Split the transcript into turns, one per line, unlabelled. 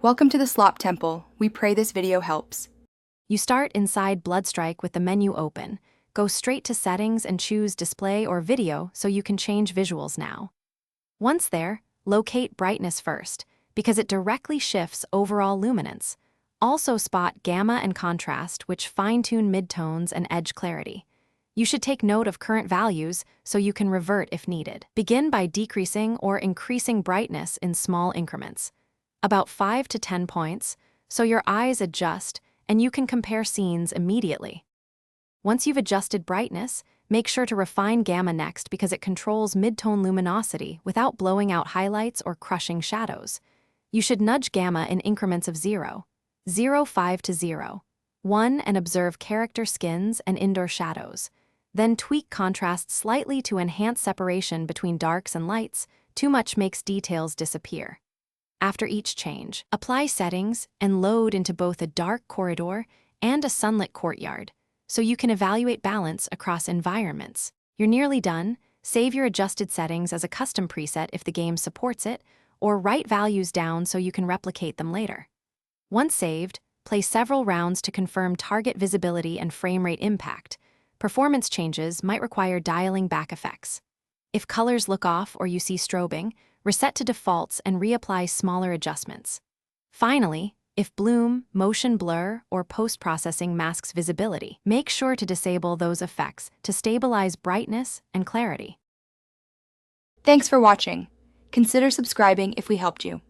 Welcome to the Slop Temple. We pray this video helps.
You start inside Bloodstrike with the menu open. Go straight to Settings and choose Display or Video so you can change visuals now. Once there, locate Brightness first, because it directly shifts overall luminance. Also spot Gamma and Contrast, which fine-tune midtones and edge clarity. You should take note of current values so you can revert if needed. Begin by decreasing or increasing brightness in small increments, about 5 to 10 points, so your eyes adjust and you can compare scenes immediately. Once you've adjusted brightness, make sure to refine Gamma next because it controls midtone luminosity without blowing out highlights or crushing shadows. You should nudge Gamma in increments of 0, 5 to 0, 1 and observe character skins and indoor shadows. Then tweak contrast slightly to enhance separation between darks and lights. Too much makes details disappear. After each change, apply settings and load into both a dark corridor and a sunlit courtyard, so you can evaluate balance across environments. You're nearly done. Save your adjusted settings as a custom preset if the game supports it, or write values down so you can replicate them later. Once saved, play several rounds to confirm target visibility and frame rate impact. Performance changes might require dialing back effects. If colors look off or you see strobing, reset to defaults and reapply smaller adjustments. Finally, if bloom, motion blur, or post-processing masks visibility, make sure to disable those effects to stabilize brightness and clarity.
Thanks for watching. Consider subscribing if we helped you.